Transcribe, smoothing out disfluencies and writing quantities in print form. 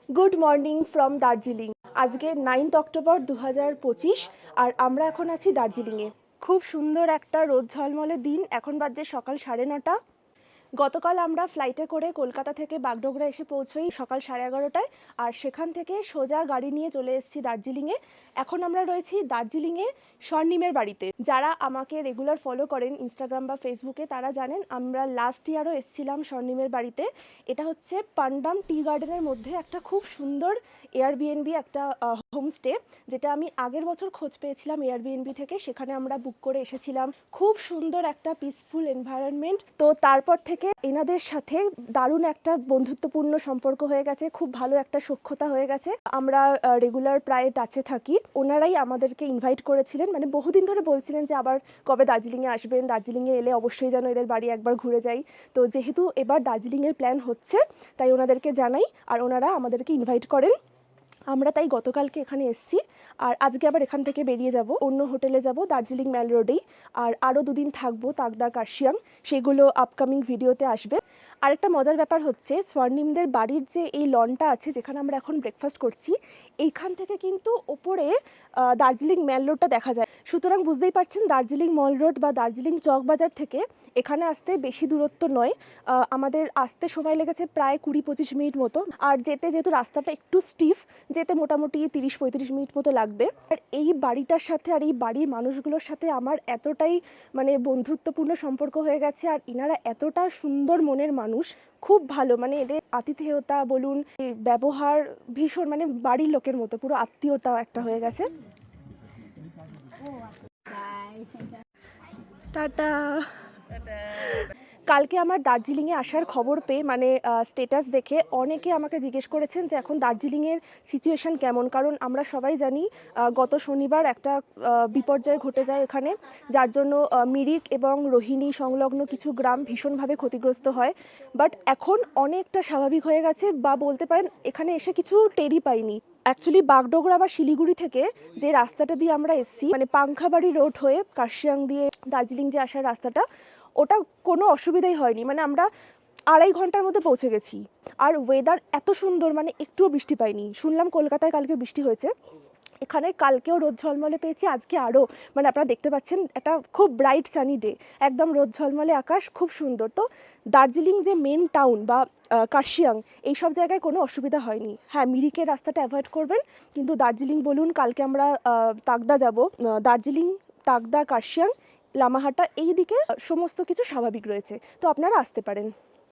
Good morning from Darjeeling. আজকে 9th October 2025 আর আমরা এখন আছি দার্জিলিংয়ে। খুব সুন্দর একটা রোদ ঝলমলে দিন। এখন বাজে সকাল 9:30। গতকাল আমরা ফ্লাইটে করে কলকাতা থেকে বাগডোগরা এসে পৌঁছই সকাল 11:30টায়, আর সেখান থেকে সোজা গাড়ি নিয়ে চলে এসেছি দার্জিলিংয়ে। এখন আমরা রয়েছি দার্জিলিংয়ে স্বর্ণিমের বাড়িতে। যারা আমাকে রেগুলার ফলো করেন ইনস্টাগ্রাম বা ফেসবুকে তারা জানেন আমরা লাস্ট ইয়ারও এসেছিলাম স্বর্ণিমের বাড়িতে। এটা হচ্ছে পান্ডাম টি গার্ডেনের মধ্যে একটা খুব সুন্দর এয়ারবিএনবি, একটা হোমস্টে, যেটা আমি আগের বছর খোঁজ পেয়েছিলাম এয়ারবিএনবি থেকে। সেখানে আমরা বুক করে এসেছিলাম। খুব সুন্দর একটা পিসফুল এনভায়রনমেন্ট। তো তারপর থেকে এনাদের সাথে দারুণ একটা বন্ধুত্বপূর্ণ সম্পর্ক হয়ে গেছে, খুব ভালো একটা সখ্যতা হয়ে গেছে। আমরা রেগুলার প্রায় টাচে থাকি। ওনারাই আমাদেরকে ইনভাইট করেছিলেন, মানে বহুদিন ধরে বলছিলেন যে আবার কবে দার্জিলিংয়ে আসবেন, দার্জিলিংয়ে এলে অবশ্যই যেন এদের বাড়ি একবার ঘুরে যাই। তো যেহেতু এবার দার্জিলিংয়ের প্ল্যান হচ্ছে তাই ওনাদেরকে জানাই আর ওনারা আমাদেরকে ইনভাইট করেন। আমরা তাই গতকালকে এখানে এসেছি, আর আজকে আবার এখান থেকে বেরিয়ে যাব, অন্য হোটেলে যাব দার্জিলিং ম্যাল রোডেই। আর আরও দুদিন থাকবো তাকদা, কার্শিয়াং, সেগুলো আপকামিং ভিডিওতে আসবে। আরেকটা মজার ব্যাপার হচ্ছে স্বর্ণিমদের বাড়ির যে এই লনটা আছে যেখানে আমরা এখন ব্রেকফাস্ট করছি, এইখান থেকে কিন্তু ওপরে দার্জিলিং ম্যাল রোডটা দেখা যায়। সুতরাং বুঝতেই পারছেন দার্জিলিং মল রোড বা দার্জিলিং চকবাজার থেকে এখানে আসতে বেশি দূরত্ব নয়। আমাদের আসতে সময় লেগেছে প্রায় 20-25 মিনিট মতো, আর যেহেতু রাস্তাটা একটু স্টিফ, যেতে মোটামুটি 30-35 মিনিট মতো লাগবে। আর এই বাড়িটার সাথে আর এই বাড়ির মানুষগুলোর সাথে আমার এতটাই মানে বন্ধুত্বপূর্ণ সম্পর্ক হয়ে গেছে, আর এনারা এতটা সুন্দর মনের মানুষ, খুব ভালো। মানে এদের আতিথেয়তা বলুন, ব্যবহার ভীষণ, মানে বাড়ির লোকের মতো, পুরো আত্মীয়তা একটা হয়ে গেছে। টাটা। কালকে আমার দার্জিলিংয়ে আসার খবর পেয়ে, মানে স্টেটাস দেখে অনেকে আমাকে জিজ্ঞেস করেছেন যে এখন দার্জিলিংয়ের সিচুয়েশান কেমন। কারণ আমরা সবাই জানি গত শনিবার একটা বিপর্যয় ঘটে যায় এখানে, যার জন্য মিরিক এবং রোহিণী সংলগ্ন কিছু গ্রাম ভীষণভাবে ক্ষতিগ্রস্ত হয়। বাট এখন অনেকটা স্বাভাবিক হয়ে গেছে, বা বলতে পারেন এখানে এসে কিছু টেরই পাইনি। অ্যাকচুয়ালি বাগডোগরা বা শিলিগুড়ি থেকে যে রাস্তাটা দিয়ে আমরা এসেছি, মানে পাংখাবাড়ি রোড হয়ে কার্শিয়াং দিয়ে দার্জিলিং যে আসার রাস্তাটা, ওটা কোনো অসুবিধাই হয়নি। মানে আমরা 2.5 ঘন্টার মধ্যে পৌঁছে গেছি। আর ওয়েদার এত সুন্দর, মানে একটুও বৃষ্টি পাইনি। শুনলাম কলকাতায় কালকে বৃষ্টি হয়েছে, এখানে কালকেও রোদ ঝলমলে পেয়েছি, আজকে আরও। মানে আপনারা দেখতে পাচ্ছেন একটা খুব ব্রাইট সানি ডে, একদম রোদ ঝলমলে আকাশ, খুব সুন্দর। তো দার্জিলিং যে মেন টাউন বা কার্শিয়াং, এইসব জায়গায় কোনো অসুবিধা হয়নি। হ্যাঁ, মিরিকের রাস্তাটা অ্যাভয়েড করবেন, কিন্তু দার্জিলিং বলুন, কালকে আমরা তাকদা যাব, দার্জিলিং, তাকদা, কার্শিয়াং, লামাহাটা, এই দিকে সমস্ত কিছু স্বাভাবিক রয়েছে। তো আপনারা আসতে পারেন।